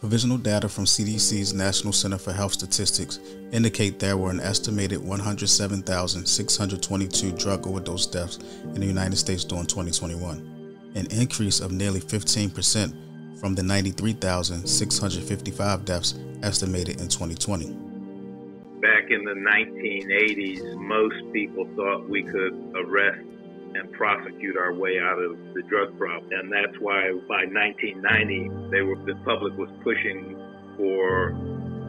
Provisional data from CDC's National Center for Health Statistics indicate there were an estimated 107,622 drug overdose deaths in the United States during 2021, an increase of nearly 15% from the 93,655 deaths estimated in 2020. Back in the 1980s, most people thought we could arrest and prosecute our way out of the drug problem. And that's why by 1990, the public was pushing for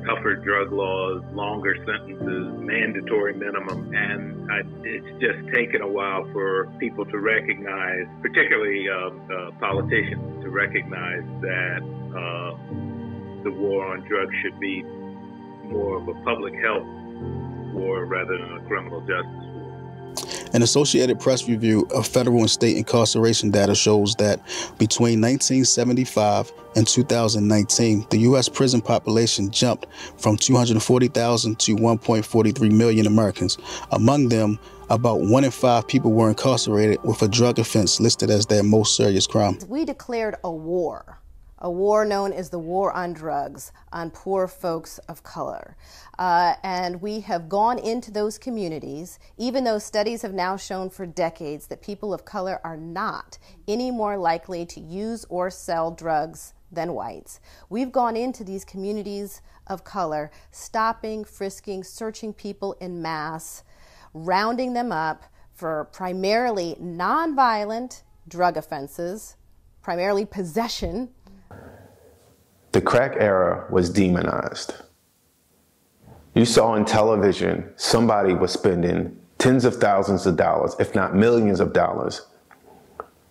tougher drug laws, longer sentences, mandatory minimum. And it's just taken a while for people to recognize, particularly politicians, to recognize that the war on drugs should be more of a public health war rather than a criminal justice war. An Associated Press review of federal and state incarceration data shows that between 1975 and 2019, the U.S. prison population jumped from 240,000 to 1.43 million Americans. Among them, about 1 in 5 people were incarcerated with a drug offense listed as their most serious crime. We declared a war known as the War on Drugs on poor folks of color. And we have gone into those communities, even though studies have now shown for decades that people of color are not any more likely to use or sell drugs than whites. We've gone into these communities of color, stopping, frisking, searching people en masse, rounding them up for primarily nonviolent drug offenses, primarily possession. The crack era was demonized. You saw on television somebody was spending tens of thousands of dollars, if not millions of dollars,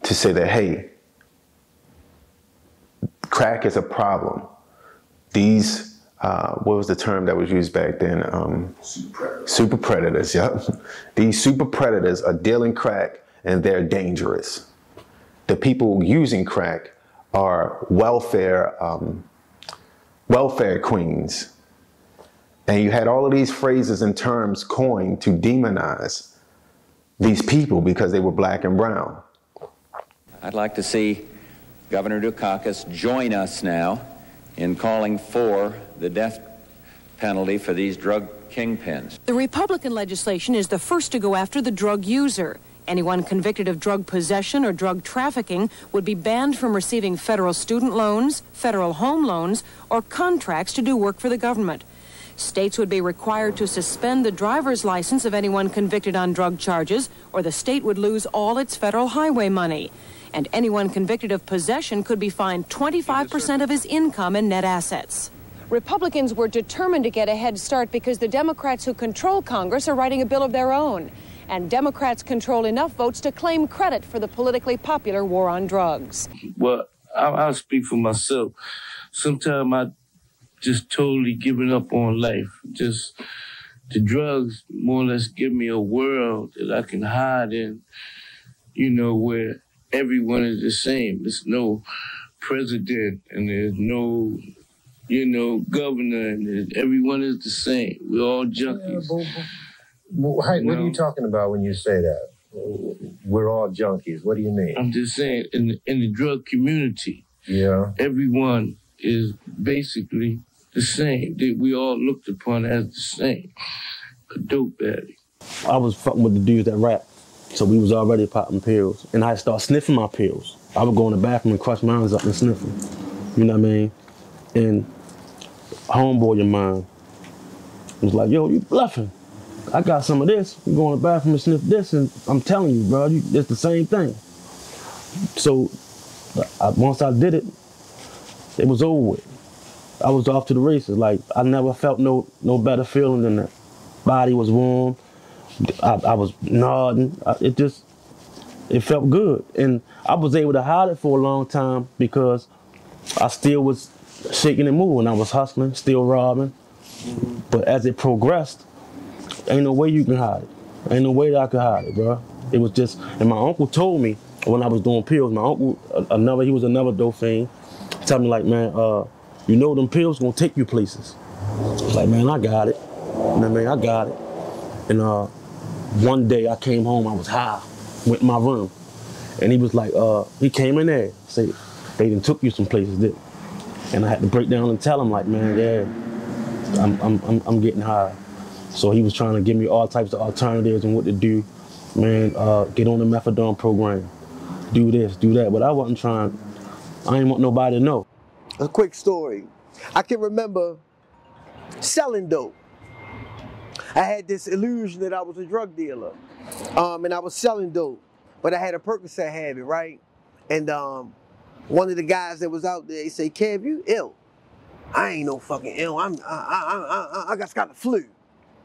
to say that, hey, crack is a problem. These, what was the term that was used back then? Super predators, yeah. These super predators are dealing crack and they're dangerous. The people using crack are welfare queens. And you had all of these phrases and terms coined to demonize these people because they were black and brown. I'd like to see Governor Dukakis join us now in calling for the death penalty for these drug kingpins. The Republican legislation is the first to go after the drug user. Anyone convicted of drug possession or drug trafficking would be banned from receiving federal student loans, federal home loans, or contracts to do work for the government. States would be required to suspend the driver's license of anyone convicted on drug charges, or the state would lose all its federal highway money. And anyone convicted of possession could be fined 25% of his income and net assets. Republicans were determined to get a head start because the Democrats who control Congress are writing a bill of their own. And Democrats control enough votes to claim credit for the politically popular war on drugs. Well, I'll speak for myself. Sometimes I just totally given up on life. Just the drugs more or less give me a world that I can hide in, where everyone is the same. There's no president and there's no, governor, and everyone is the same. We're all junkies. What are you talking about when you say that? We're all junkies. What do you mean? I'm just saying, in the drug community, everyone is basically the same. We all looked upon as the same. A dope addict. I was fucking with the dudes that rap, so we was already popping pills, and I started sniffing my pills. I would go in the bathroom and crush mine up and sniff them. You know what I mean? And a homeboy of mine was like, "Yo, you bluffing. I got some of this. You go in the bathroom and sniff this, and I'm telling you, bro, it's the same thing." So once I did it, it was over with. I was off to the races. Like, I never felt no better feeling than that. Body was warm. I was nodding. It felt good. And I was able to hide it for a long time because I still was shaking and moving. I was hustling, still robbing. But as it progressed, ain't no way you can hide it. Ain't no way that I could hide it, bro. It was just, and my uncle told me when I was doing pills, my uncle, he was another dope fiend, tell me like, man, them pills gonna take you places. Like, man, I got it. I got it. And one day I came home, I was high, went in my room. And he was like, he came in there, said, they done took you some places, didn't they? And I had to break down and tell him, like, man, yeah, I'm getting high. So he was trying to give me all types of alternatives and what to do. Man, get on the methadone program, do this, do that. But I wasn't trying, I didn't want nobody to know. A quick story. I can remember selling dope. I had this illusion that I was a drug dealer, and I was selling dope, but I had a Percocet habit, right? And one of the guys that was out there, he said, "Kev, you ill?" I ain't no fucking ill. I got the flu.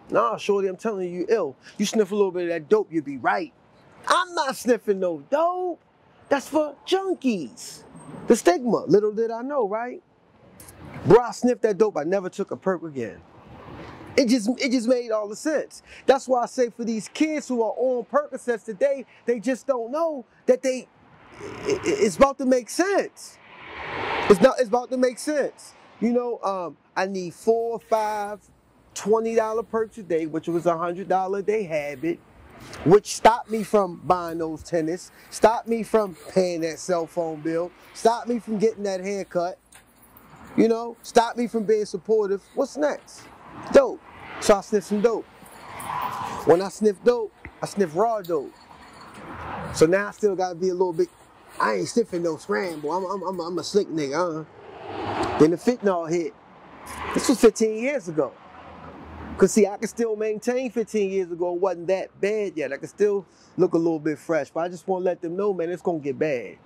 Nah, shorty, I'm telling you, you ill. You sniff a little bit of that dope, you'll be right. I'm not sniffing no dope. That's for junkies. The stigma, little did I know, right? Bro, I sniffed that dope, I never took a perk again. It just made all the sense. That's why I say for these kids who are on Percocets today, they just don't know that it's about to make sense. It's about to make sense. You know, I need 4 or 5 $20 perks a day, which was a $100 a day habit, which stopped me from buying those tennis, stopped me from paying that cell phone bill, stopped me from getting that haircut, you know, stopped me from being supportive. What's next? Dope. So I sniffed some dope. When I sniff dope, I sniff raw dope. So now I still gotta be a little bit, I ain't sniffing no scramble, I'm a slick nigga, Then the fentanyl hit. This was 15 years ago. Cause see, I can still maintain 15 years ago, it wasn't that bad yet. I can still look a little bit fresh, but I just want to let them know, man, it's gonna get bad.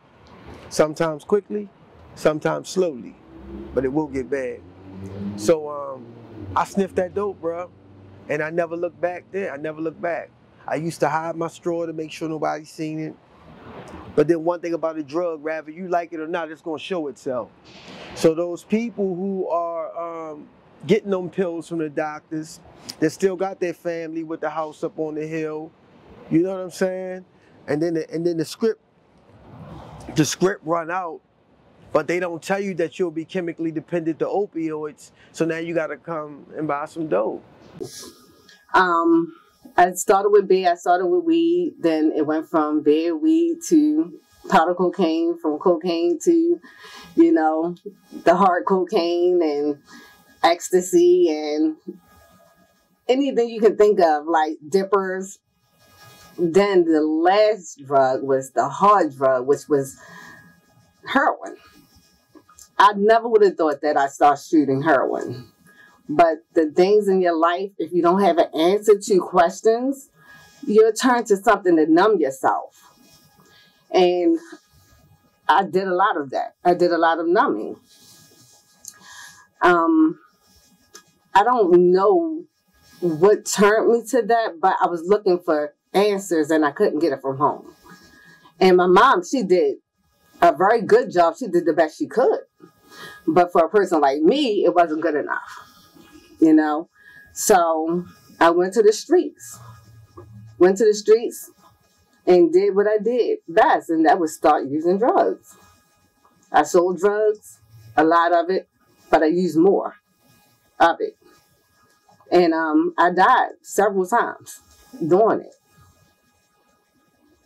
Sometimes quickly, sometimes slowly, but it will get bad. So I sniffed that dope, bro, and I never looked back there. I never looked back. I used to hide my straw to make sure nobody seen it. But then one thing about a drug, whether you like it or not, it's gonna show itself. So those people who are getting them pills from the doctors, they still got their family with the house up on the hill, you know what I'm saying? And then the script run out, but they don't tell you that you'll be chemically dependent to opioids. So now you gotta come and buy some dope. I started with beer, I started with weed, then it went from beer, weed to powder cocaine, from cocaine to, you know, the hard cocaine and ecstasy and anything you can think of, like dippers. Then the last drug was the hard drug, which was heroin. I never would have thought that I'd start shooting heroin. But the things in your life, if you don't have an answer to questions, you'll turn to something to numb yourself. And I did a lot of that. I did a lot of numbing. I don't know what turned me to that, but I was looking for answers and I couldn't get it from home. And my mom, she did a very good job. She did the best she could. But for a person like me, it wasn't good enough, you know? So I went to the streets. And did what I did best, and that was start using drugs. I sold drugs, a lot of it, but I used more of it. And I died several times doing it.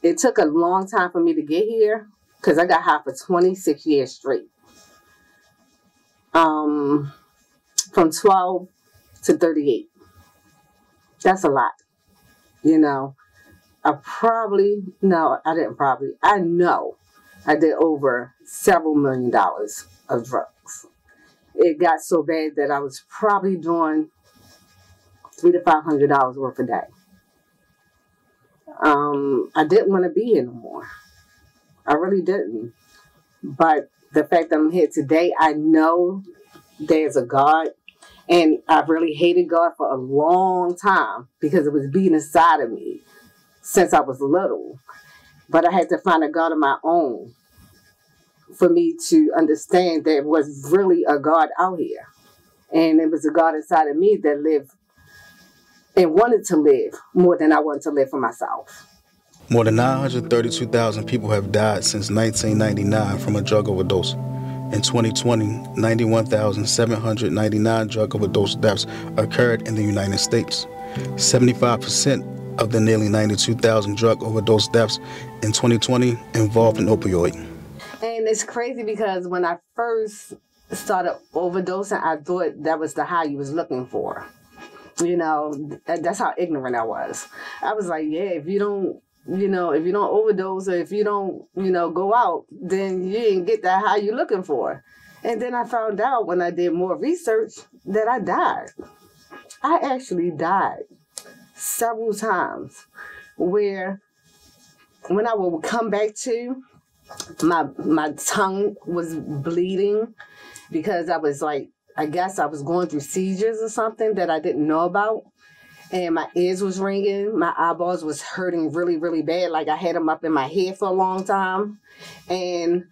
It took a long time for me to get here because I got high for 26 years straight. From 12 to 38. That's a lot, you know. I know I did over several $1 million of drugs. It got so bad that I was probably doing $300 to $500 worth a day. I didn't want to be here no more. I really didn't. But the fact that I'm here today, I know there's a God. And I've really hated God for a long time because it was beating inside of me since I was little. But I had to find a God of my own for me to understand there was really a God out here. And it was a God inside of me that lived and wanted to live more than I wanted to live for myself. More than 932,000 people have died since 1999 from a drug overdose. In 2020, 91,799 drug overdose deaths occurred in the United States. 75% of the nearly 92,000 drug overdose deaths in 2020 involved an opioid. And it's crazy because when I first started overdosing, I thought that was the high you was looking for. You know, that's how ignorant I was. I was like, yeah, if you don't overdose or if you don't, go out, then you didn't get that high you're looking for. And then I found out when I did more research that I died. I actually died several times where when I would come back to, my tongue was bleeding because I was like, I guess I was going through seizures or something that I didn't know about. And my ears was ringing. My eyeballs was hurting really, really bad. Like I had them up in my head for a long time. And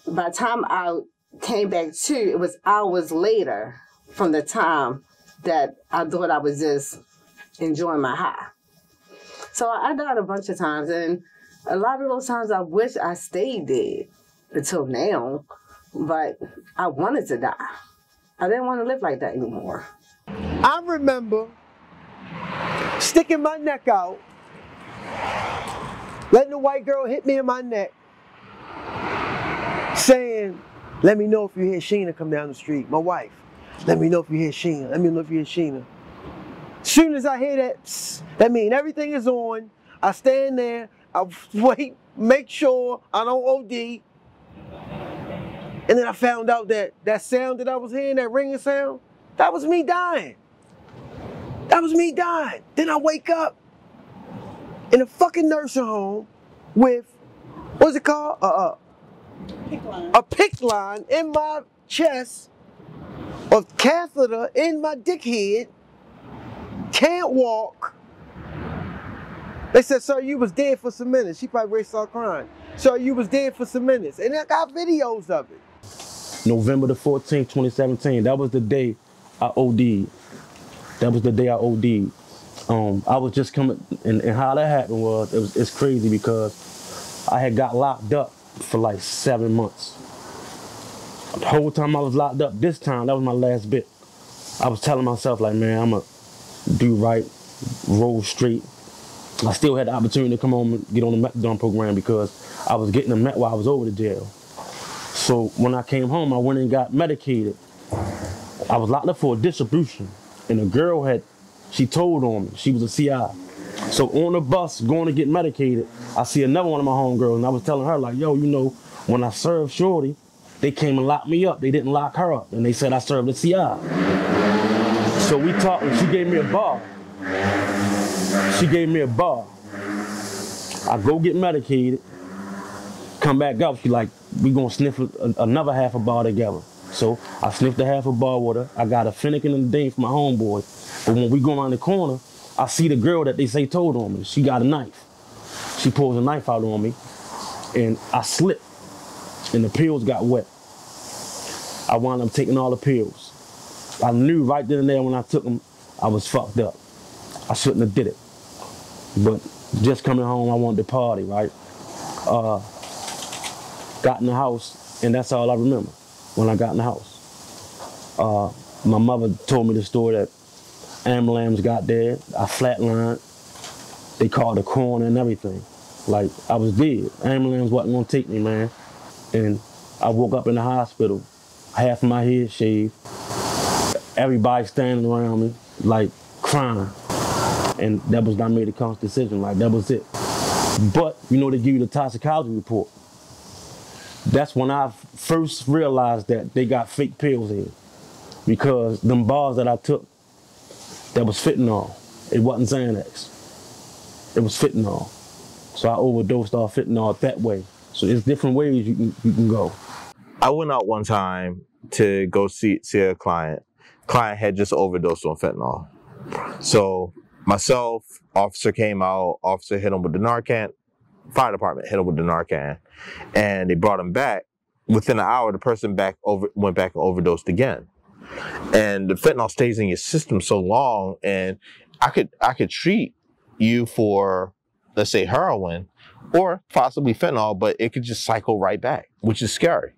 by the time I came back to, it was hours later from the time that I thought I was just enjoying my high. So I died a bunch of times. And a lot of those times I wish I stayed dead until now. But I wanted to die. I didn't want to live like that anymore. I remember sticking my neck out, letting the white girl hit me in my neck, saying, let me know if you hear Sheena come down the street. My wife, let me know if you hear Sheena. Let me know if you hear Sheena. As soon as I hear that, that means everything is on. I stand there, I wait, make sure I don't OD. And then I found out that that sound that I was hearing, that ringing sound, that was me dying. That was me dying. Then I wake up in a fucking nursing home with, what's it called? A PICC line in my chest, a catheter in my dickhead, can't walk. They said, sir, you was dead for some minutes. She probably ready to start crying. Sir, you was dead for some minutes. And I got videos of it. November the 14th, 2017, that was the day I OD'd. That was the day I OD'd. I was just coming, and how that happened was, it's crazy because I had got locked up for like 7 months. The whole time I was locked up, this time, that was my last bit. I was telling myself like, man, I'm gonna do right, roll straight. I still had the opportunity to come home and get on the methadone program because I was getting the met while I was over the jail. So when I came home, I went and got medicated. I was locked up for a distribution, and a girl she told on me. She was a CI. So on the bus going to get medicated, I see another one of my homegirls, and I was telling her like, yo, when I served Shorty, they came and locked me up. They didn't lock her up, and they said I served the CI. So we talked, and she gave me a bar. I go get medicated, come back up, she like, we gonna sniff another half a bar together. So I sniffed a half a bar with her. I got a Finnegan and a Dane for my homeboy. But when we go around the corner, I see the girl that they say told on me. She got a knife. She pulls a knife out on me, and I slipped, and the pills got wet. I wound up taking all the pills. I knew right then and there when I took them, I was fucked up. I shouldn't have did it. But just coming home, I wanted to party, right? Got in the house, and that's all I remember when I got in the house. My mother told me the story that ambulance got there, I flatlined, they called the coroner and everything. Like, I was dead. Ambulance wasn't gonna take me, man. And I woke up in the hospital, half of my head shaved, everybody standing around me, like, crying. And that was when I made a conscious decision, like, that was it. But, they give you the toxicology report. That's when I first realized that they got fake pills in. Because them bars that I took, that was fentanyl. It wasn't Xanax. It was fentanyl. So I overdosed off fentanyl that way. So there's different ways you can go. I went out one time to go see a client. Client had just overdosed on fentanyl. So myself, officer came out, officer hit him with the Narcan, fire department hit him with the Narcan, and they brought him back. Within an hour, the person went back and overdosed again. And the fentanyl stays in your system so long, and I could treat you for, let's say, heroin or possibly fentanyl, but it could just cycle right back, which is scary.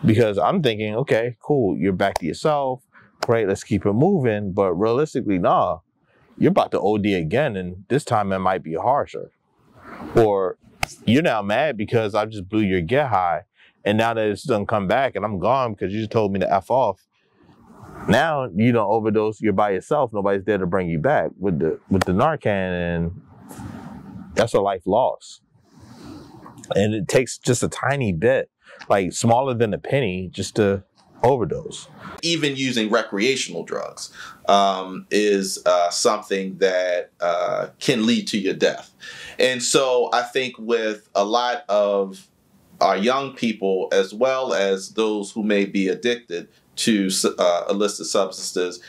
Because I'm thinking, okay, cool, you're back to yourself, great, let's keep it moving. But realistically, nah, you're about to OD again, and this time it might be harsher. Or you're now mad because I just blew your get high, And now that it's done come back and I'm gone because you just told me to F off, now you don't overdose, you're by yourself, nobody's there to bring you back with the Narcan, and that's a life loss. And it takes just a tiny bit, like smaller than a penny, just to overdose. Even using recreational drugs is something that can lead to your death. And so I think with a lot of our young people, as well as those who may be addicted to illicit substances,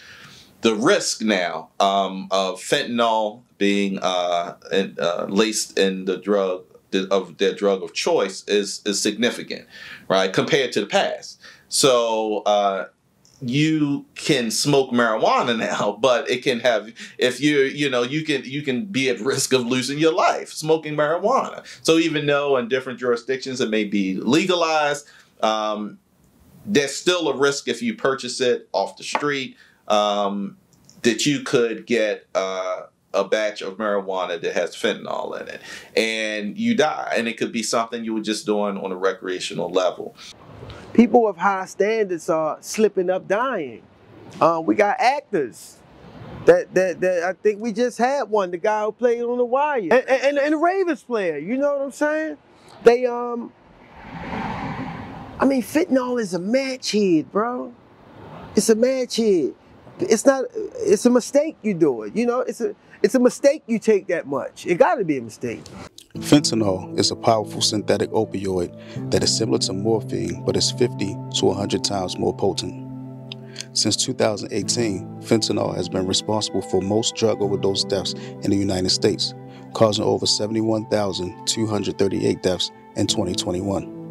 the risk now of fentanyl being laced in the drug of their drug of choice is significant, right, compared to the past. So you can smoke marijuana now, but it can have, if you can be at risk of losing your life smoking marijuana. So even though in different jurisdictions it may be legalized, there's still a risk if you purchase it off the street that you could get a batch of marijuana that has fentanyl in it and you die. And it could be something you were just doing on a recreational level. People of high standards are slipping up, dying. We got actors that I think we just had one, the guy who played on The Wire, and the Ravens player. You know what I'm saying? They I mean, fentanyl is a match head, bro. It's a match head. It's not. It's a mistake you do it. You know, it's a mistake you take that much. It got to be a mistake. Fentanyl is a powerful synthetic opioid that is similar to morphine, but is 50 to 100 times more potent. Since 2018, fentanyl has been responsible for most drug overdose deaths in the United States, causing over 71,238 deaths in 2021.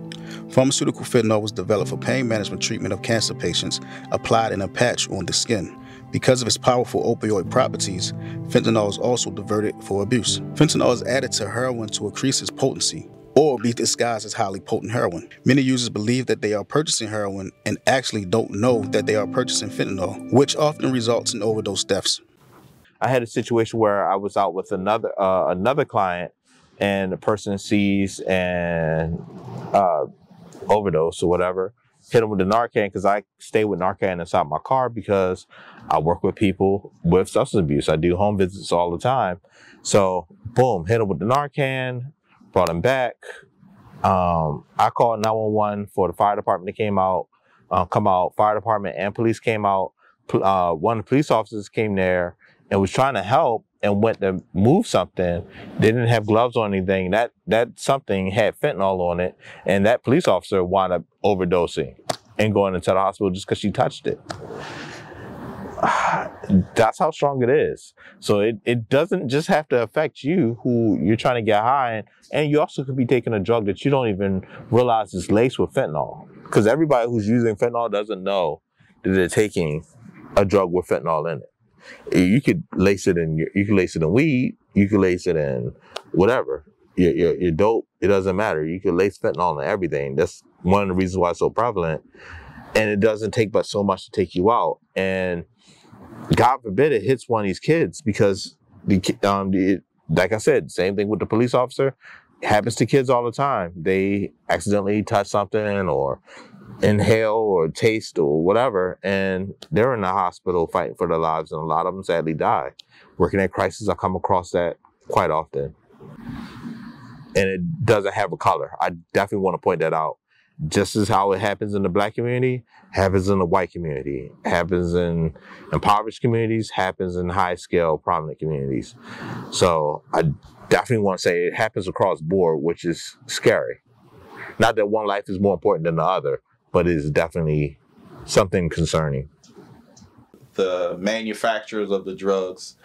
Pharmaceutical fentanyl was developed for pain management treatment of cancer patients, applied in a patch on the skin. Because of its powerful opioid properties, fentanyl is also diverted for abuse. Fentanyl is added to heroin to increase its potency, or be disguised as highly potent heroin. Many users believe that they are purchasing heroin and actually don't know that they are purchasing fentanyl, which often results in overdose deaths. I had a situation where I was out with another client, and the person sees an overdose or whatever, hit him with the Narcan, because I stay with Narcan inside my car because I work with people with substance abuse. I do home visits all the time. So boom, hit him with the Narcan, brought him back. I called 911 for the fire department that came out, fire department and police came out. One of the police officers came there and was trying to help and went to move something. They didn't have gloves or anything. That something had fentanyl on it, and that police officer wound up overdosing and going into the hospital just because she touched it. That's how strong it is. So it doesn't just have to affect you who you're trying to get high, and you also could be taking a drug that you don't even realize is laced with fentanyl. Because everybody who's using fentanyl doesn't know that they're taking a drug with fentanyl in it. You could lace it in weed, you could lace it in whatever. Your dope, it doesn't matter. You could lace fentanyl in everything. That's one of the reasons why it's so prevalent. And it doesn't take but so much to take you out. And God forbid it hits one of these kids, because like I said, same thing with the police officer. It happens to kids all the time. They accidentally touch something or inhale or taste or whatever, and they're in the hospital fighting for their lives, and a lot of them sadly die. Working at crisis, I come across that quite often. And it doesn't have a color. I definitely want to point that out. Just as how it happens in the Black community, happens in the white community, happens in impoverished communities, happens in high-scale prominent communities. So I definitely want to say it happens across the board, which is scary. Not that one life is more important than the other, but it is definitely something concerning. The manufacturers of the drugs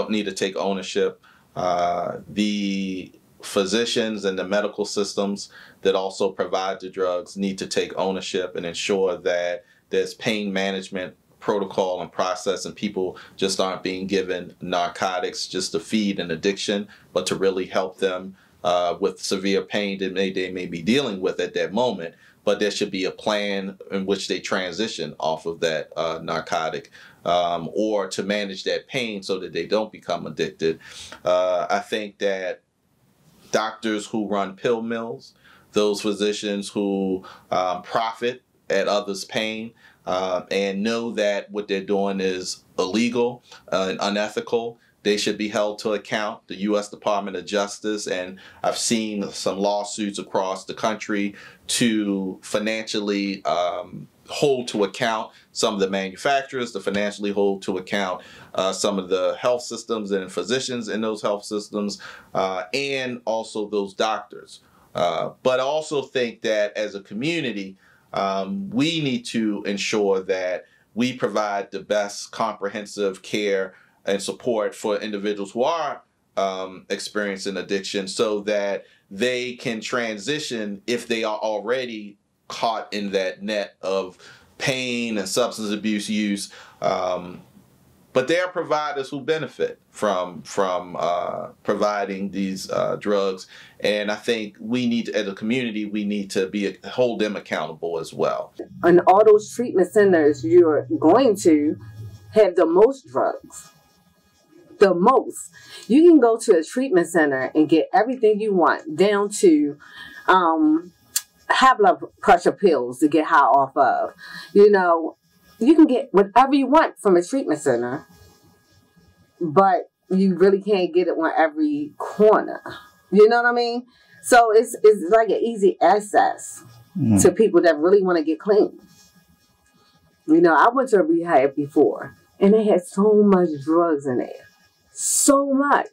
need to take ownership. The physicians and the medical systems that also provide the drugs need to take ownership and ensure that there's pain management protocol and process, and people just aren't being given narcotics just to feed an addiction, but to really help them with severe pain that they may be dealing with at that moment. But there should be a plan in which they transition off of that narcotic or to manage that pain so that they don't become addicted. I think that doctors who run pill mills, those physicians who profit at others' pain and know that what they're doing is illegal and unethical. They should be held to account. The U.S. Department of Justice, and I've seen some lawsuits across the country to financially hold to account some of the manufacturers, to financially hold to account some of the health systems and physicians in those health systems, and also those doctors. But I also think that as a community, we need to ensure that we provide the best comprehensive care and support for individuals who are experiencing addiction so that they can transition if they are already caught in that net of pain and substance abuse use. But there are providers who benefit from providing these drugs. And I think we need to, as a community, we need to hold them accountable as well. In all those treatment centers, you're going to have the most drugs. The most. You can go to a treatment center and get everything you want, down to high blood pressure pills to get high off of. You know, you can get whatever you want from a treatment center, but you really can't get it on every corner. You know what I mean? So it's like an easy access to people that really want to get clean. You know, I went to a rehab before, and they had so much drugs in there. So much.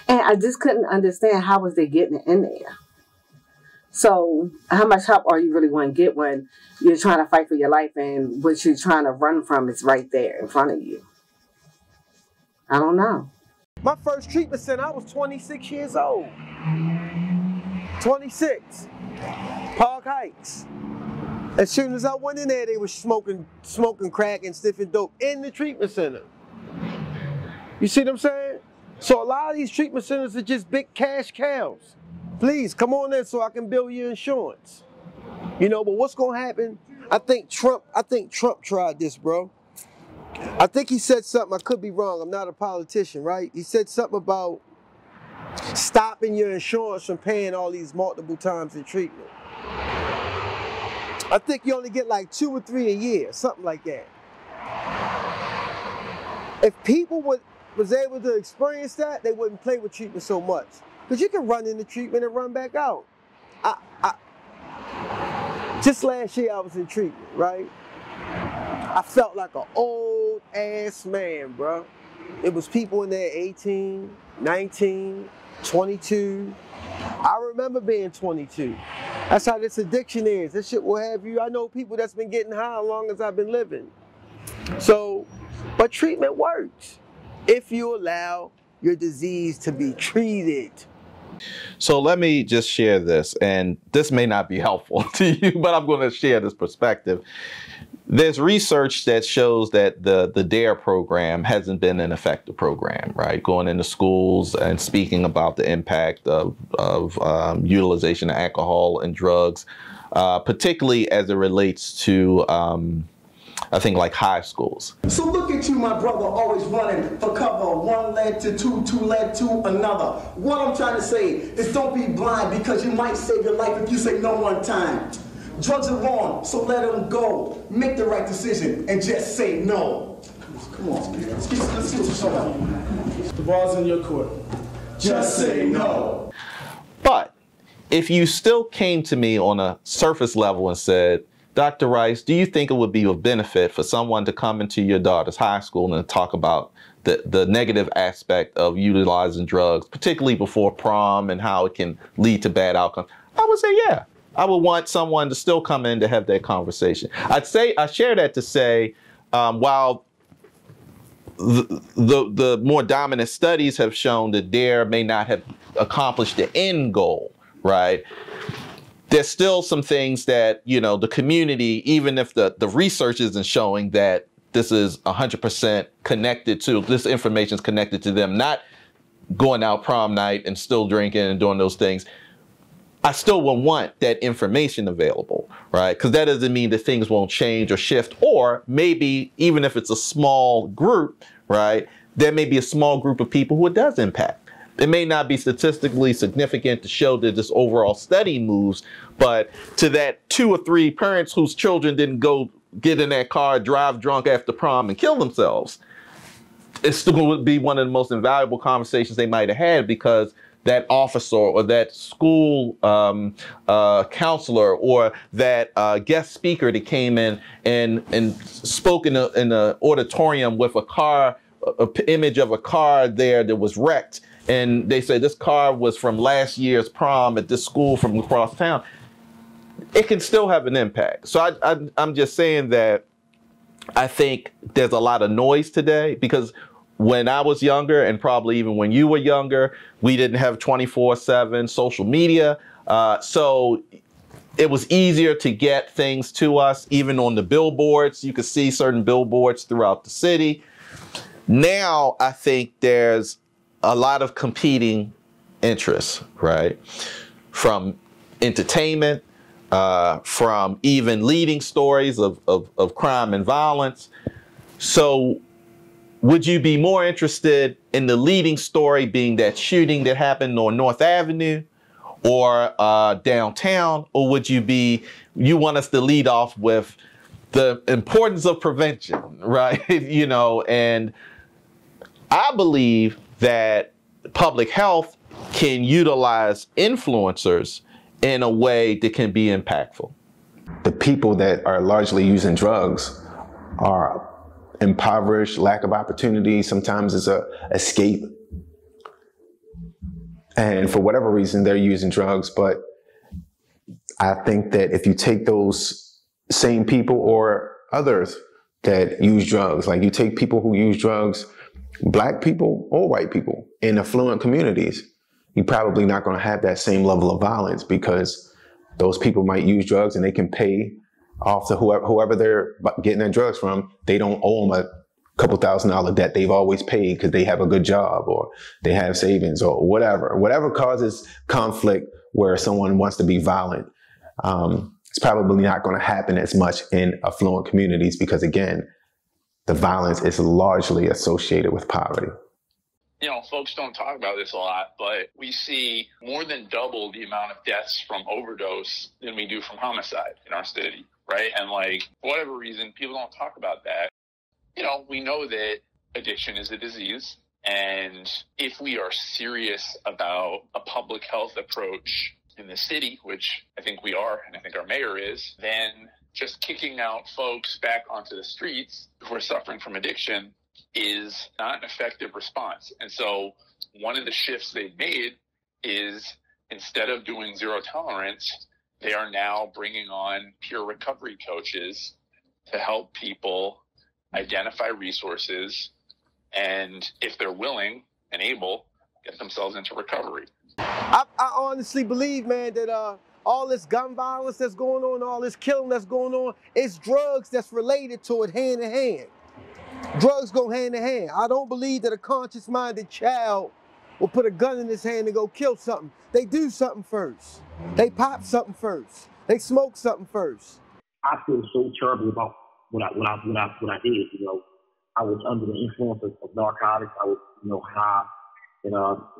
And I just couldn't understand how was they getting it in there. So how much help are you really going to get when you're trying to fight for your life and what you're trying to run from is right there in front of you? I don't know. My first treatment center, I was 26 years old. 26. Park Heights. As soon as I went in there, they were smoking crack and sniffing dope in the treatment center. You see what I'm saying? So a lot of these treatment centers are just big cash cows. Please, come on in so I can bill your insurance. You know, but what's gonna happen? I think Trump tried this, bro. I think he said something, I could be wrong, I'm not a politician, right? He said something about stopping your insurance from paying all these multiple times in treatment. I think you only get like 2 or 3 a year, something like that. If people was able to experience that, they wouldn't play with treatment so much. Because you can run into treatment and run back out. Just last year I was in treatment, right? I felt like an old ass man, bro. It was people in there 18, 19, 22. I remember being 22. That's how this addiction is. This shit will have you. I know people that's been getting high as long as I've been living. So, but treatment works if you allow your disease to be treated. So let me just share this, and this may not be helpful to you, but I'm going to share this perspective. There's research that shows that the DARE program hasn't been an effective program, right? Going into schools and speaking about the impact of utilization of alcohol and drugs, particularly as it relates to I think like high schools. So look at you, my brother, always running for cover. One led to two, two led to another. What I'm trying to say is don't be blind, because you might save your life if you say no one time. Drugs are wrong, so let them go. Make the right decision and just say no. Come on, man. Let's get what's going on. The ball's in your court. Just say no. But if you still came to me on a surface level and said, Dr. Rice, do you think it would be of benefit for someone to come into your daughter's high school and talk about the negative aspect of utilizing drugs, particularly before prom, and how it can lead to bad outcomes? I would say, yeah. I would want someone to still come in to have that conversation. I share that to say, while the more dominant studies have shown that DARE may not have accomplished the end goal, right? There's still some things that, you know, the community, even if the research isn't showing that this is 100% connected to, this information is connected to them not going out prom night and still drinking and doing those things, I still will want that information available, right? Because that doesn't mean that things won't change or shift, or maybe even if it's a small group, right, there may be a small group of people who it does impact. It may not be statistically significant to show that this overall study moves, but to that 2 or 3 parents whose children didn't go get in that car, drive drunk after prom and kill themselves, it still would be one of the most invaluable conversations they might have had, because that officer or that school counselor or that guest speaker that came in and spoke in the auditorium with a car, an image of a car there that was wrecked, and they say this car was from last year's prom at this school from across town, it can still have an impact. So I'm just saying that I think there's a lot of noise today, because when I was younger, and probably even when you were younger, we didn't have 24/7 social media. So it was easier to get things to us, even on the billboards. You could see certain billboards throughout the city. Now, I think there's a lot of competing interests, right? From entertainment, from even leading stories of crime and violence. So would you be more interested in the leading story being that shooting that happened on North Avenue or downtown? Or would you want us to lead off with the importance of prevention, right? You know, and I believe that public health can utilize influencers in a way that can be impactful. The people that are largely using drugs are impoverished, lack of opportunity. Sometimes it's a escape. And for whatever reason, they're using drugs. But I think that if you take those same people or others that use drugs, like you take people who use drugs, Black people or white people in affluent communities, you're probably not going to have that same level of violence, because those people might use drugs and they can pay off to whoever they're getting their drugs from. They don't owe them a couple $1,000 debt they've always paid because they have a good job or they have savings or whatever causes conflict where someone wants to be violent. It's probably not going to happen as much in affluent communities, because again, the violence is largely associated with poverty. You know, folks don't talk about this a lot, but we see more than double the amount of deaths from overdose than we do from homicide in our city, right? And like, for whatever reason, people don't talk about that. You know, we know that addiction is a disease. And if we are serious about a public health approach in the city, which I think we are, and I think our mayor is, then just kicking out folks back onto the streets who are suffering from addiction is not an effective response. And so one of the shifts they've made is, instead of doing zero tolerance, they are now bringing on peer recovery coaches to help people identify resources and, if they're willing and able, get themselves into recovery. I honestly believe, man, that all this gun violence that's going on, all this killing that's going on, it's drugs that's related to it hand in hand. Drugs go hand in hand. I don't believe that a conscious-minded child will put a gun in his hand and go kill something. They do something first. They pop something first. They smoke something first. I feel so terrible about what I did. You know, I was under the influence of narcotics. I was, high, and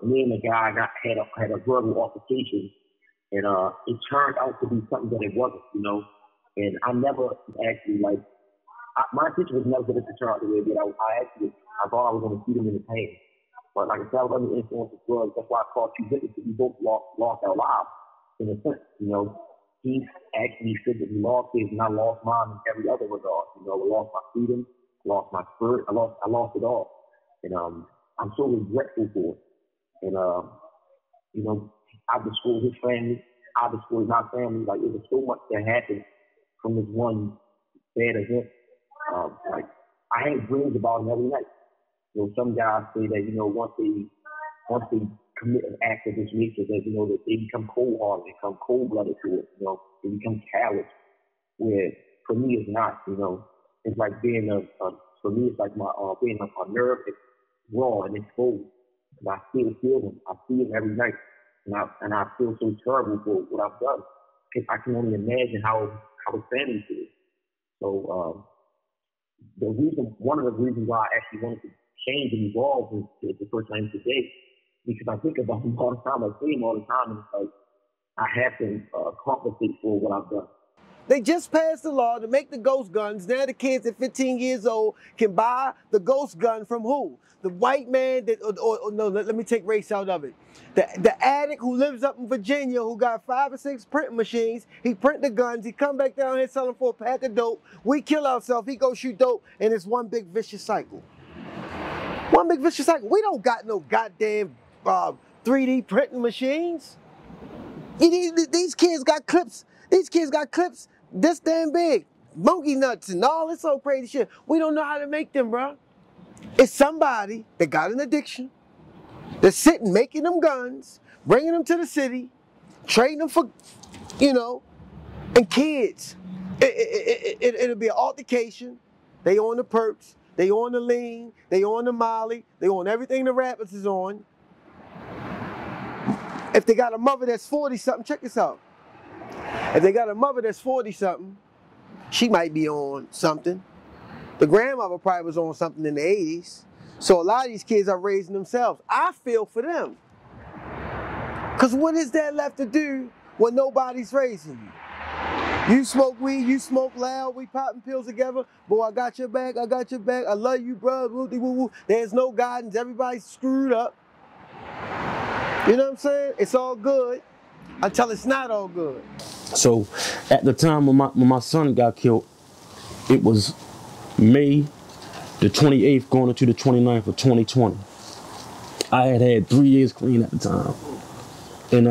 me and the guy had a verbal altercation, and it turned out to be something that it wasn't. And I never actually my intention was never to turn out the way it did. I thought I was going to shoot him in the pain. But like I said, I was under the influence of drugs. That's why I called you witnesses. We both lost our lives, in a sense. He actually said that he lost his, and I lost mine in every other regard. I lost my freedom, lost my spirit. I lost it all. And I'm so regretful for it. And, I destroyed his family. I destroyed my family. Like, it was so much that happened from this one bad event. I had dreams about him every night. Some guys say that, once they commit an act of this nature, that, that they become cold-hearted, they become cold-blooded to it, they become callous, where for me it's not, it's like being for me it's like my, being a nerve is raw and exposed, and I still feel him. I see him every night, and I feel so terrible for what I've done. I can only imagine how his family feels. So, one of the reasons why I actually wanted to change and evolve is the first time today because I think about him all the time. I see him all the time, and it's like I have to compensate for what I've done. They just passed the law to make the ghost guns. Now the kids at 15 years old can buy the ghost gun from who? The white man that, or no, let me take race out of it. The addict who lives up in Virginia who got 5 or 6 printing machines, he print the guns, he come back down here selling for a pack of dope. We kill ourselves, he go shoot dope, and it's one big vicious cycle. One big vicious cycle. We don't got no goddamn 3D printing machines. These kids got clips. These kids got clips this damn big. Monkey nuts and all this old crazy shit. We don't know how to make them, bro. It's somebody that got an addiction, that's sitting making them guns, bringing them to the city, trading them for, you know, and kids. It'll be an altercation. They on the perks, they on the lean, they on the molly, they on everything the rappers is on. If they got a mother that's 40-something, check this out. If they got a mother that's 40-something, she might be on something. The grandmother probably was on something in the 80s. So a lot of these kids are raising themselves. I feel for them. Because what is there left to do when nobody's raising you? You smoke weed, you smoke loud, we popping pills together. Boy, I got your back, I got your back. I love you, bro. Woo-dee-woo-woo. There's no guidance. Everybody's screwed up. You know what I'm saying? It's all good until it's not all good. So at the time when my son got killed, it was May the 28th going into the 29th of 2020. I had 3 years clean at the time. And,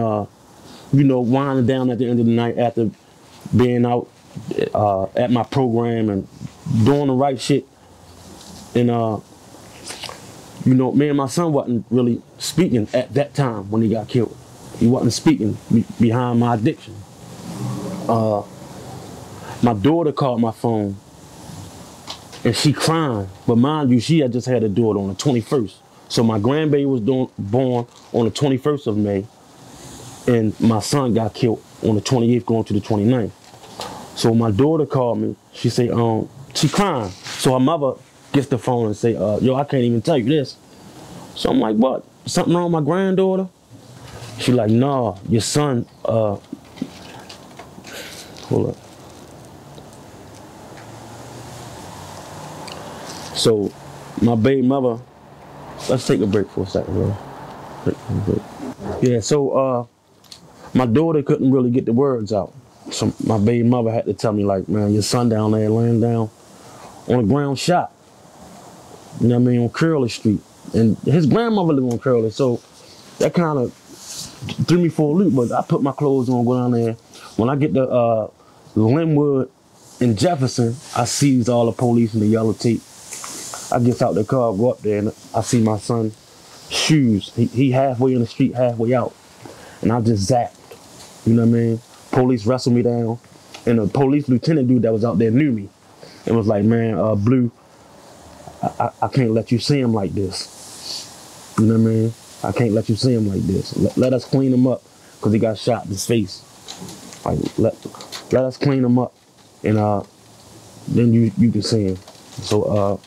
you know, winding down at the end of the night after being out at my program and doing the right shit. And, you know, me and my son wasn't really speaking at that time when he got killed. He wasn't speaking behind my addiction. My daughter called my phone and she crying, but mind you, she had just had a daughter on the 21st. So my grandbaby was born on the 21st of May, and my son got killed on the 28th going to the 29th. So my daughter called me, she said, she crying. So her mother gets the phone and say, yo, I can't even tell you this. So I'm like, what? Something wrong with my granddaughter? She like, nah, your son, hold up. So my baby mother, let's take a break for a second, bro. Yeah, so my daughter couldn't really get the words out. So my baby mother had to tell me like, man, your son down there laying down on the ground shot. You know what I mean, on Curly Street. And his grandmother lived on Curly, so that kind of threw me for a loop, but I put my clothes on, go down there. When I get to Linwood in Jefferson, I sees all the police in the yellow tape. I get out the car, go up there, and I see my son's shoes. He halfway in the street, halfway out. And I just zapped. You know what I mean? Police wrestled me down. And the police lieutenant dude that was out there knew me. And was like, man, Blue, I can't let you see him like this. You know what I mean? I can't let you see him like this. Let us clean him up, because he got shot in his face. Like, let us clean him up, and then you can see him. So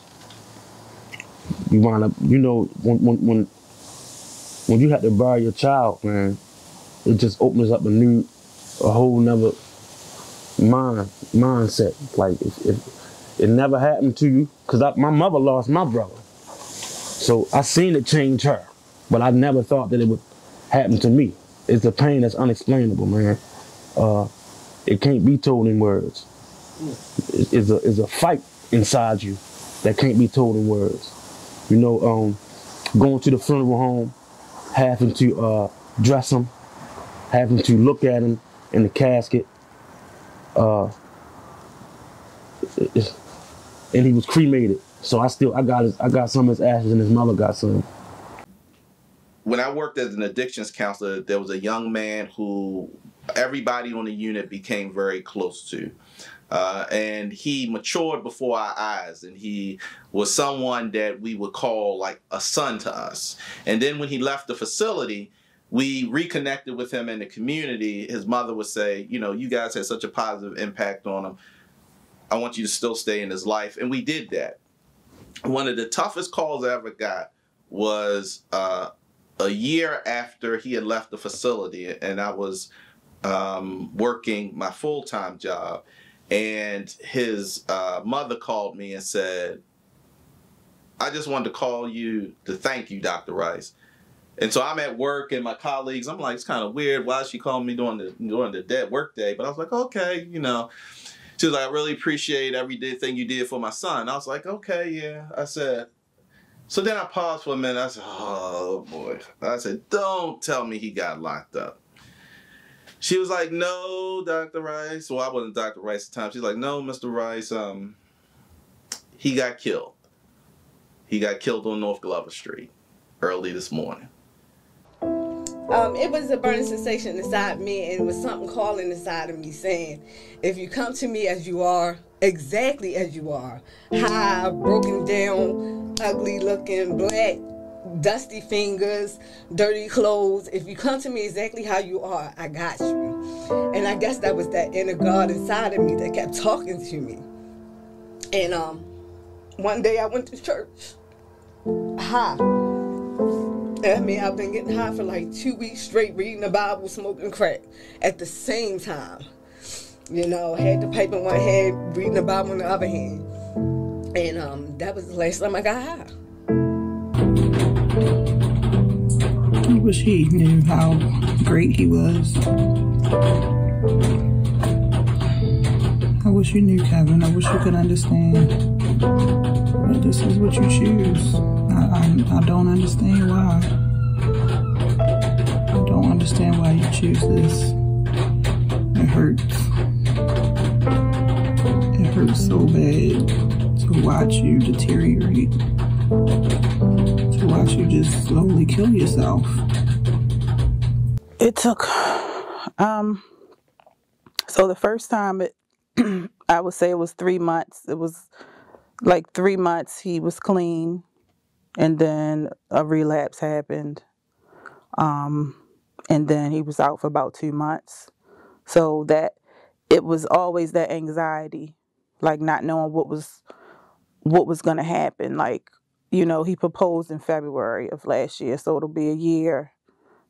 you wind up, you know, when you have to bury your child, man, it just opens up a whole nother mindset. Like if it never happened to you, because my mother lost my brother, so I seen it change her, but I never thought that it would happen to me. It's a pain that's unexplainable, man. It can't be told in words. It's a fight inside you that can't be told in words. You know, going to the funeral home, having to dress him, having to look at him in the casket, and he was cremated. So I got some of his ashes, and his mother got some. When I worked as an addictions counselor, there was a young man who everybody on the unit became very close to. And he matured before our eyes, and he was someone that we would call like a son to us. And then when he left the facility, we reconnected with him in the community. His mother would say, you know, you guys had such a positive impact on him. I want you to still stay in his life. And we did that. One of the toughest calls I ever got was a year after he had left the facility, and I was working my full-time job, and his mother called me and said, I just wanted to call you to thank you, Dr. Rice. And so I'm at work, and my colleagues, I'm like, it's kind of weird. Why is she calling me during the dead work day? But I was like, okay, you know. She was like, I really appreciate everything you did for my son. I was like, okay, yeah. I said, so then I paused for a minute. I said, oh, boy. I said, don't tell me he got locked up. She was like, no, Dr. Rice. Well, I wasn't Dr. Rice at the time. She's like, no, Mr. Rice, he got killed. He got killed on North Glover Street early this morning. It was a burning sensation inside me, and it was something calling inside of me saying, if you come to me as you are, exactly as you are, high, broken down, ugly looking, black, dusty fingers, dirty clothes, if you come to me exactly how you are, I got you. And I guess that was that inner God inside of me that kept talking to me. And one day I went to church, high. I mean, I've been getting high for like 2 weeks straight, reading the Bible, smoking crack at the same time. You know, had the pipe in one hand, reading the Bible in the other hand. And that was the last time I got high. I wish he knew how great he was. I wish you knew, Kevin. I wish you could understand. But this is what you choose. I don't understand why. I don't understand why you choose this. It hurts. It hurts so bad to watch you deteriorate. To watch you just slowly kill yourself. It took, so the first time I would say it was 3 months. It was like 3 months he was clean, and then a relapse happened. And then he was out for about 2 months. So that it was always that anxiety, like not knowing what was going to happen. Like, you know, he proposed in February of last year, so it'll be a year.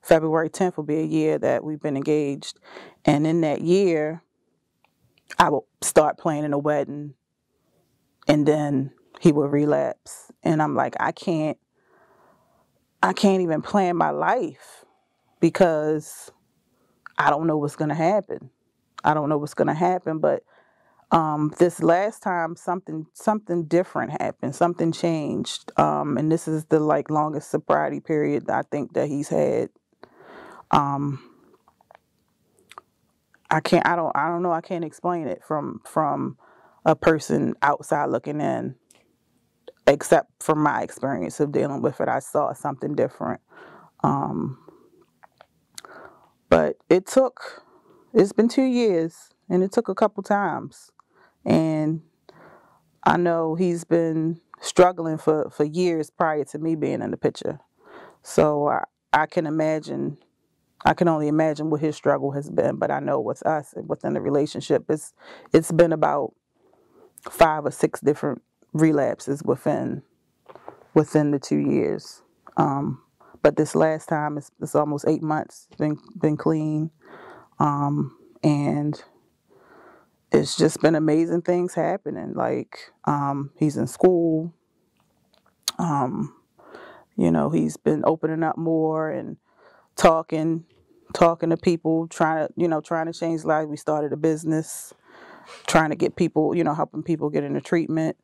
February 10th will be a year that we've been engaged. And in that year, I will start planning a wedding, and then he will relapse. And I'm like, I can't even plan my life because I don't know what's going to happen. I don't know what's going to happen. But this last time, something different happened. Something changed. And this is the longest sobriety period I think that he's had. I don't know. I can't explain it from a person outside looking in, except from my experience of dealing with it. I saw something different. But it's been 2 years, and it took a couple times. And I know he's been struggling for years prior to me being in the picture. So I can only imagine what his struggle has been. But I know with us and within the relationship, it's been about 5 or 6 different relapses within the 2 years. But this last time, it's almost 8 months. Been clean, and it's just been amazing things happening. Like he's in school. You know, he's been opening up more and talking to people, trying to change lives. We started a business, trying to get people, helping people get into treatment.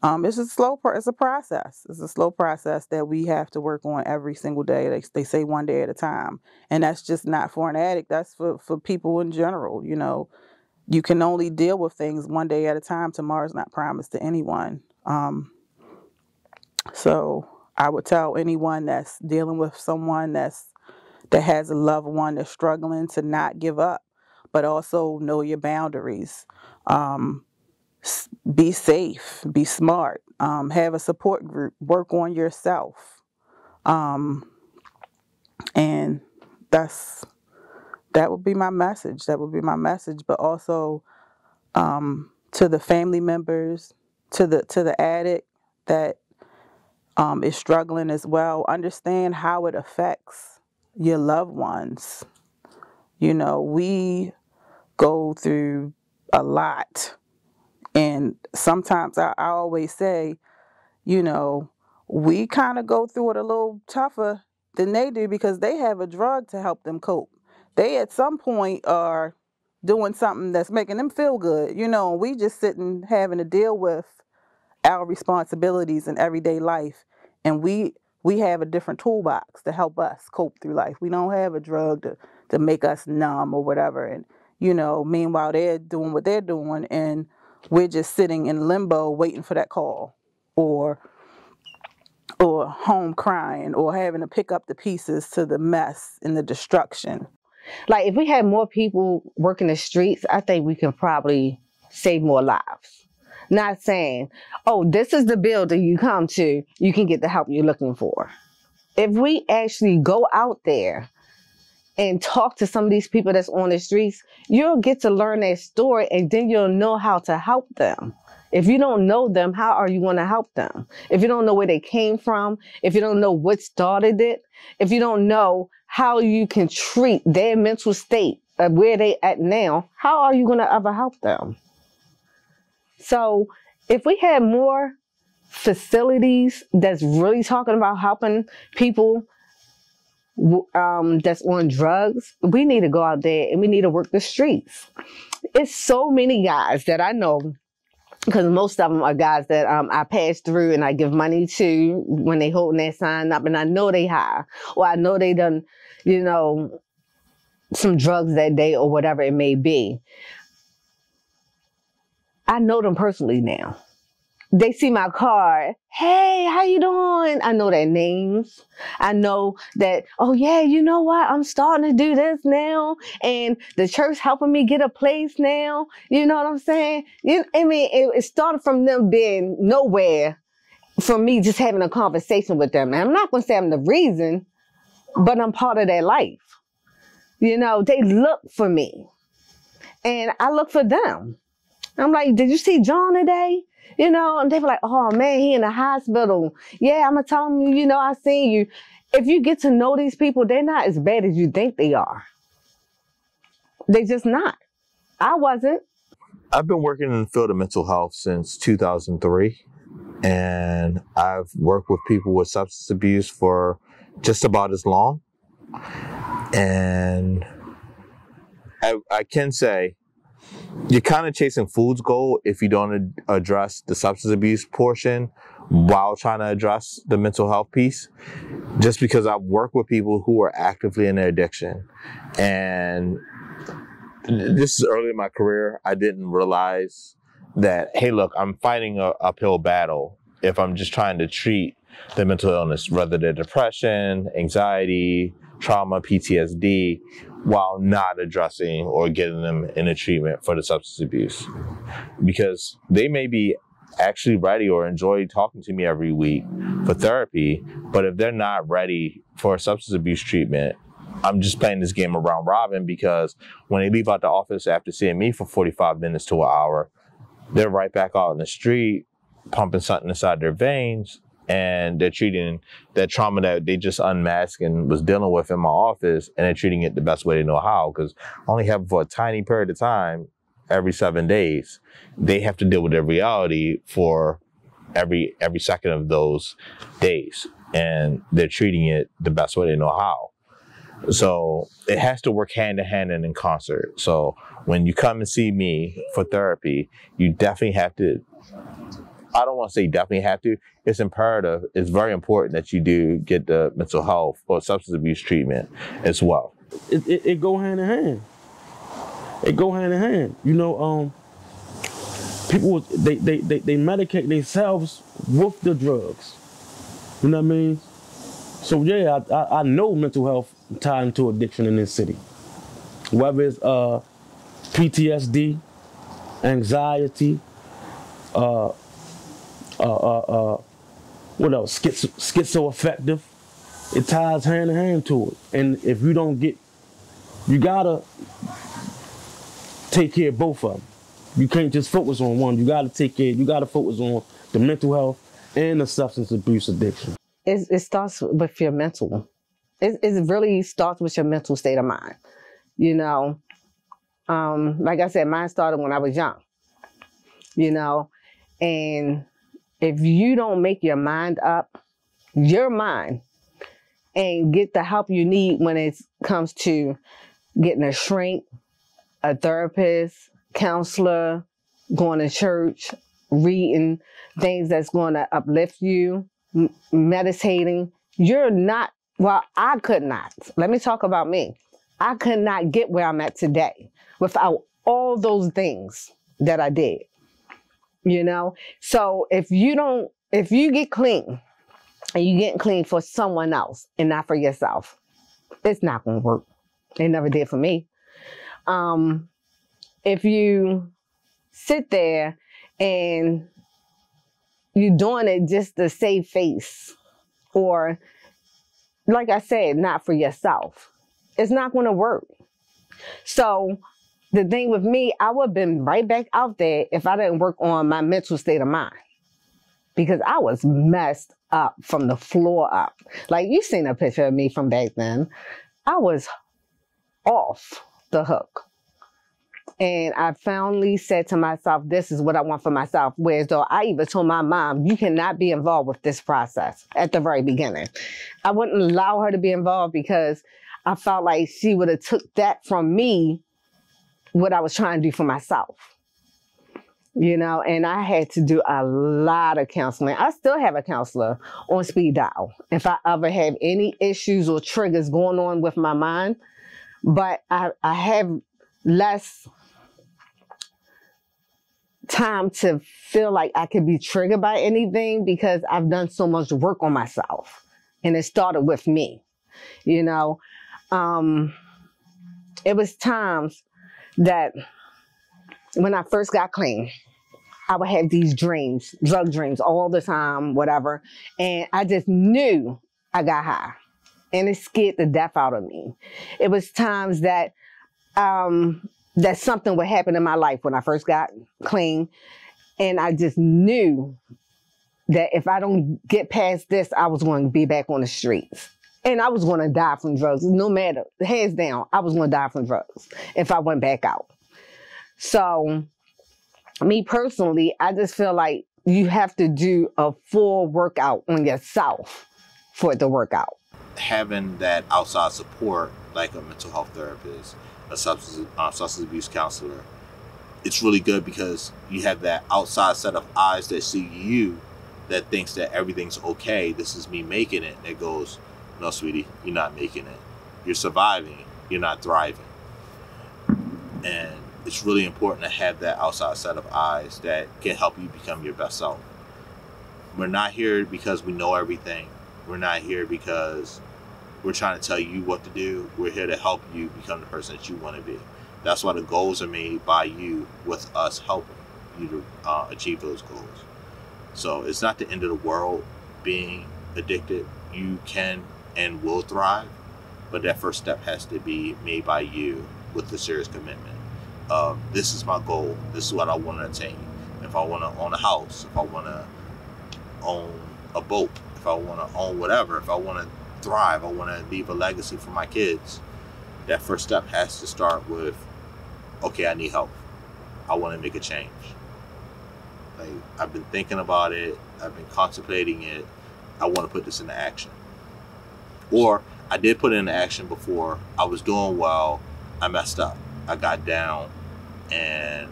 It's a process. It's a slow process that we have to work on every single day. They say one day at a time. And that's just not for an addict. That's for people in general. You know, you can only deal with things one day at a time. Tomorrow's not promised to anyone. So I would tell anyone that's dealing with someone that has a loved one that's struggling to not give up, but also know your boundaries. Be safe, be smart, have a support group, work on yourself. And that would be my message. But also to the family members, to the addict, that is struggling as well, understand how it affects your loved ones. You know, we go through a lot. And sometimes I always say, you know, we kind of go through it a little tougher than they do because they have a drug to help them cope. They at some point are doing something that's making them feel good, you know, and we just sitting having to deal with our responsibilities in everyday life. And we have a different toolbox to help us cope through life. We don't have a drug to make us numb or whatever. And, you know, meanwhile, they're doing what they're doing and we're just sitting in limbo waiting for that call or home crying or having to pick up the pieces to the mess and the destruction. Like if we had more people working the streets, I think we can probably save more lives. Not saying, oh, this is the building you come to, you can get the help you're looking for. If we actually go out there and talk to some of these people that's on the streets, you'll get to learn their story and then you'll know how to help them. If you don't know them, how are you going to help them? If you don't know where they came from, if you don't know what started it, if you don't know how you can treat their mental state of where they at now, how are you going to ever help them? So if we had more facilities that's really talking about helping people that's on drugs, we need to go out there and we need to work the streets. It's so many guys that I know, because most of them are guys that I pass through and I give money to when they holding their sign up and I know they high or I know they done, you know, some drugs that day or whatever it may be. I know them personally now. They see my card. Hey, how you doing? I know their names. I know that, oh yeah, you know what? I'm starting to do this now. And the church helping me get a place now. You know what I'm saying? I mean, it started from them being nowhere, from me just having a conversation with them. And I'm not going to say I'm the reason, but I'm part of their life. You know, they look for me. And I look for them. I'm like, did you see John today? You know, and they were like, oh man, he in the hospital. Yeah, I'm going to tell him, you know, I seen you. If you get to know these people, they're not as bad as you think they are. They just not. I wasn't. I've been working in the field of mental health since 2003. And I've worked with people with substance abuse for just about as long. And I can say, you're kind of chasing fool's gold if you don't address the substance abuse portion while trying to address the mental health piece. Just because I've worked with people who are actively in their addiction. And this is early in my career. I didn't realize that, hey, look, I'm fighting an uphill battle if I'm just trying to treat the mental illness, whether they're depression, anxiety, trauma, PTSD, while not addressing or getting them in a treatment for the substance abuse. Because they may be actually ready or enjoy talking to me every week for therapy, but if they're not ready for a substance abuse treatment, I'm just playing this game of round robin, because when they leave out the office after seeing me for 45 minutes to an hour, they're right back out in the street, pumping something inside their veins, and they're treating that trauma that they just unmasked and was dealing with in my office, and they're treating it the best way they know how, because I only have it for a tiny period of time, every 7 days. They have to deal with their reality for every second of those days, and they're treating it the best way they know how. So it has to work hand in hand and in concert. So when you come and see me for therapy, you definitely have to, I don't want to say definitely have to, it's imperative, it's very important that you do get the mental health or substance abuse treatment as well. It go hand in hand. It go hand in hand. You know, people, they medicate themselves with the drugs. You know what I mean? So yeah, I know mental health tied into addiction in this city. Whether it's PTSD, anxiety, what else? Schizoaffective. It ties hand in hand to it. And if you don't get, you gotta take care of both of them. You can't just focus on one. You gotta take care, you gotta focus on the mental health and a substance abuse addiction? It starts with your mental. It really starts with your mental state of mind. You know, like I said, mine started when I was young. You know, and if you don't make your mind up, and get the help you need when it comes to getting a shrink, a therapist, counselor, going to church, reading things that's going to uplift you, meditating, you're not, well, I could not. Let me talk about me. I could not get where I'm at today without all those things that I did, you know? So if you get clean and you get clean for someone else and not for yourself, it's not going to work. It never did for me. If you sit there and you're doing it just to save face, or like I said, not for yourself, it's not going to work. So the thing with me, I would have been right back out there if I didn't work on my mental state of mind, because I was messed up from the floor up. Like, you seen a picture of me from back then. I was off the hook. And I finally said to myself, this is what I want for myself. Whereas though I even told my mom, you cannot be involved with this process at the very beginning. I wouldn't allow her to be involved because I felt like she would have took that from me, what I was trying to do for myself. You know, and I had to do a lot of counseling. I still have a counselor on speed dial if I ever have any issues or triggers going on with my mind. But I have less time to feel like I could be triggered by anything because I've done so much work on myself. And it started with me, you know. It was times that when I first got clean, I would have these dreams, drug dreams all the time, whatever. And I just knew I got high. And it scared the death out of me. It was times that that something would happen in my life when I first got clean. And I just knew that if I don't get past this, I was going to be back on the streets. And I was going to die from drugs. No matter, hands down, I was going to die from drugs if I went back out. So, me personally, I just feel like you have to do a full workout on yourself for it to work out. Having that outside support, like a mental health therapist, a substance abuse counselor, it's really good because you have that outside set of eyes that see you, that thinks that everything's okay. This is me making it. And it goes, no, sweetie, you're not making it. You're surviving. You're not thriving. And it's really important to have that outside set of eyes that can help you become your best self. We're not here because we know everything. We're not here because we're trying to tell you what to do. We're here to help you become the person that you want to be. That's why the goals are made by you, with us helping you to achieve those goals. So it's not the end of the world being addicted. You can and will thrive, but that first step has to be made by you with the serious commitment of, this is my goal. This is what I want to attain. If I want to own a house, if I want to own a boat, if I want to own whatever, if I want to thrive, I want to leave a legacy for my kids, that first step has to start with, okay, I need help. I want to make a change. Like, I've been thinking about it. I've been contemplating it. I want to put this into action. Or I did put it into action before. I was doing well. I messed up. I got down and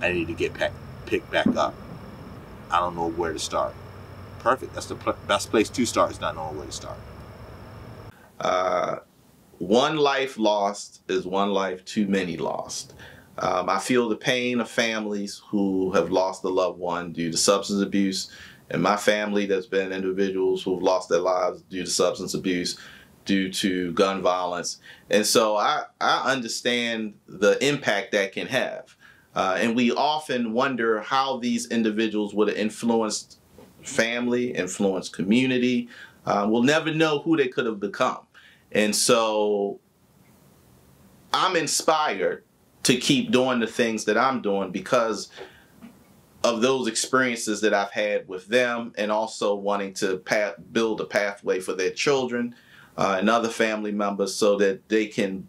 I need to get picked back up. I don't know where to start. Perfect. That's the best place to start, is not knowing where to start. One life lost is one life too many lost. I feel the pain of families who have lost a loved one due to substance abuse. In my family, there's been individuals who've lost their lives due to substance abuse, due to gun violence. And so I understand the impact that can have. And we often wonder how these individuals would have influenced family, influenced community. We'll never know who they could have become. And so I'm inspired to keep doing the things that I'm doing because of those experiences that I've had with them, and also wanting to build a pathway for their children and other family members so that they can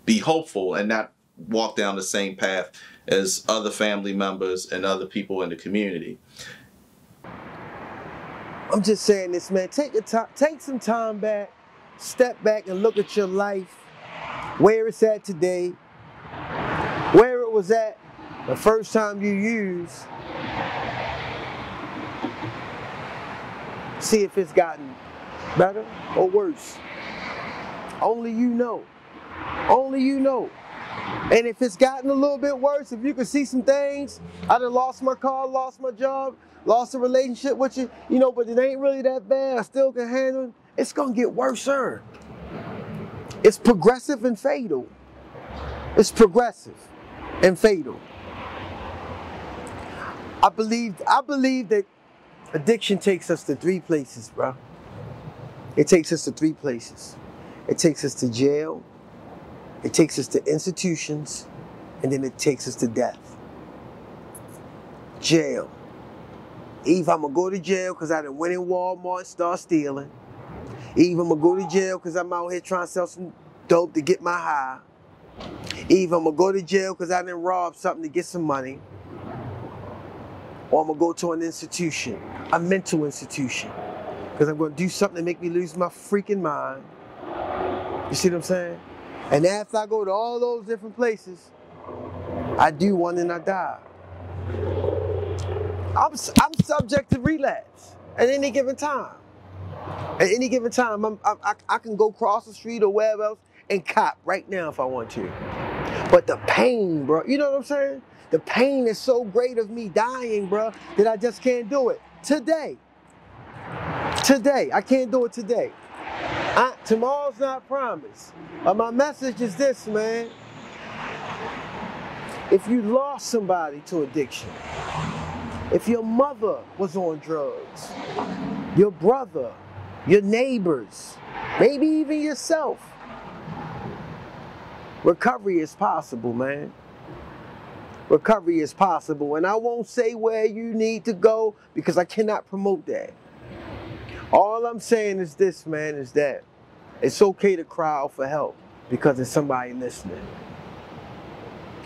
be hopeful and not walk down the same path as other family members and other people in the community. I'm just saying this, man. Take some time back, step back and look at your life, where it's at today, where it was at the first time you used. See if it's gotten better or worse. Only you know. Only you know. And if it's gotten a little bit worse, if you can see some things, I done lost my car, lost my job, lost a relationship with you, you know, but it ain't really that bad, I still can handle it, it's gonna get worse, sir. It's progressive and fatal. It's progressive and fatal. I believe that addiction takes us to 3 places, bro. It takes us to 3 places. It takes us to jail, it takes us to institutions, and then it takes us to death. Jail. Either I'm gonna go to jail because I done went in Walmart and start stealing. Either I'm gonna go to jail because I'm out here trying to sell some dope to get my high. Either I'm gonna go to jail because I done robbed something to get some money. Or I'm gonna go to an institution, a mental institution, because I'm gonna do something to make me lose my freaking mind. You see what I'm saying? And after I go to all those different places, I do one and I die. I'm subject to relapse at any given time. At any given time, I can go cross the street or wherever else and cop right now if I want to. But the pain, bro, you know what I'm saying? The pain is so great of me dying, bro, that I just can't do it. Today, I can't do it today. Tomorrow's not promised. But my message is this, man. If you lost somebody to addiction, if your mother was on drugs, your brother, your neighbors, maybe even yourself, recovery is possible, man. Recovery is possible, and I won't say where you need to go because I cannot promote that. All I'm saying is this, man, is that it's okay to cry out for help because there's somebody listening.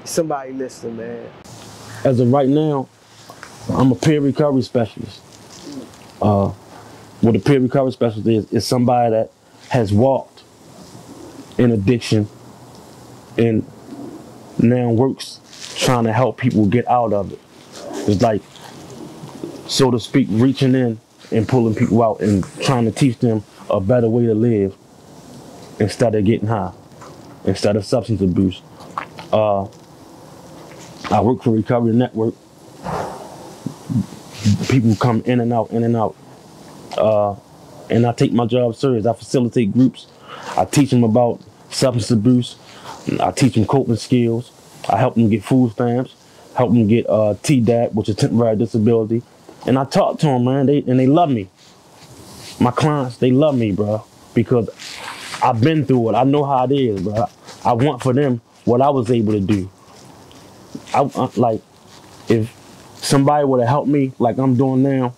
Somebody listening, man. As of right now, I'm a peer recovery specialist. What a peer recovery specialist is somebody that has walked in addiction and now works trying to help people get out of it. It's like, so to speak, reaching in and pulling people out and trying to teach them a better way to live instead of getting high, instead of substance abuse. I work for Recovery Network. People come in and out, and I take my job serious. I facilitate groups. I teach them about substance abuse. I teach them coping skills. I help them get food stamps, help them get TDAP, which is temporary disability. And I talk to them, man, and they love me. My clients, they love me, bro, because I've been through it. I know how it is, bro. I want for them what I was able to do. Like, if somebody would have helped me like I'm doing now,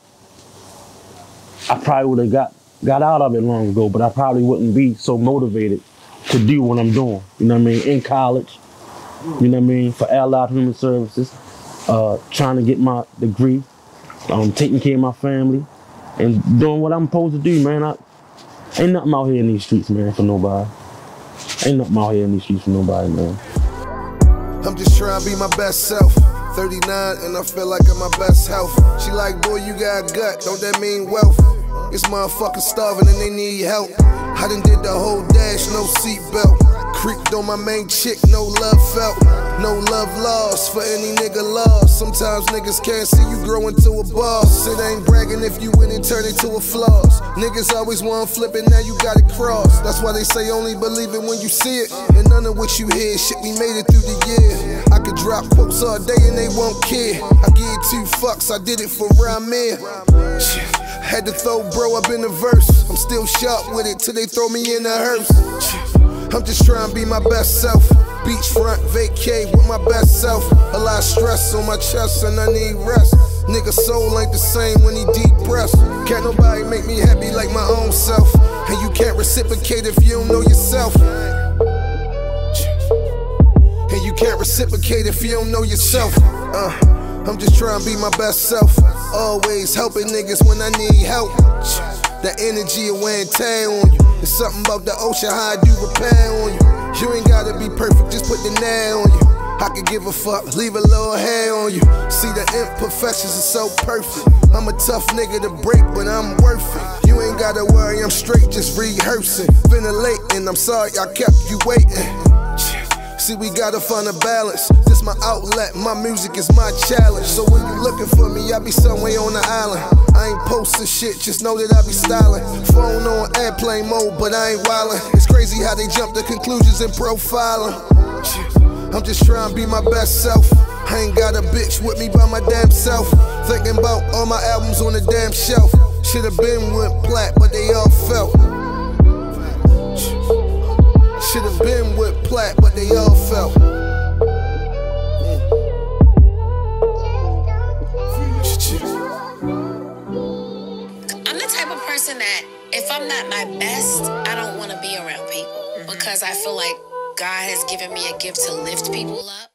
I probably would have got out of it long ago, but I probably wouldn't be so motivated to do what I'm doing, you know what I mean, in college, you know what I mean, for Allied Human Services, trying to get my degree, taking care of my family, and doing what I'm supposed to do, man. Ain't nothing out here in these streets, man, for nobody. Ain't nothing out here in these streets for nobody, man. I'm just trying to be my best self. 39 and I feel like I'm my best health. She like, boy, you got gut, don't that mean wealth? It's motherfuckers starving and they need help. I done did the whole dash, no seatbelt. Creeped on my main chick, no love felt. No love lost for any nigga lost. Sometimes niggas can't see you grow into a boss. It ain't bragging if you win and turn it to a floss. Niggas always want flip it, now you got it crossed. That's why they say only believe it when you see it. And none of what you hear, shit, we made it through the year. I could drop quotes all day and they won't care. I give 2 fucks, I did it for Ramen. Had to throw bro up in the verse. I'm still sharp with it till they throw me in the hearse. I'm just trying to be my best self. Beachfront vacay with my best self. A lot of stress on my chest and I need rest. Nigga soul ain't the same when he depressed. Can't nobody make me happy like my own self. And you can't reciprocate if you don't know yourself. And you can't reciprocate if you don't know yourself. I'm just trying to be my best self. Always helping niggas when I need help. That energy of wear and tear on you. There's something about the ocean, how I do repair on you. You ain't gotta be perfect, just put the nail on you. I could give a fuck, leave a little hair on you. See, the imperfections are so perfect. I'm a tough nigga to break, but I'm worth it. You ain't gotta worry, I'm straight, just rehearsing. Ventilating, I'm sorry I kept you waiting. See, we gotta find a balance. This my outlet, my music is my challenge. So when you looking for me, I be somewhere on the island. I ain't posting shit, just know that I be styling. Phone on airplane mode, but I ain't wildin'. It's crazy how they jump to conclusions and profiling. I'm just trying to be my best self. I ain't got a bitch with me by my damn self. Thinking about all my albums on the damn shelf. Should've been with plat, but they all felt. Should've been with plat, but they all felt. I'm the type of person that if I'm not my best, I don't want to be around people because I feel like God has given me a gift to lift people up.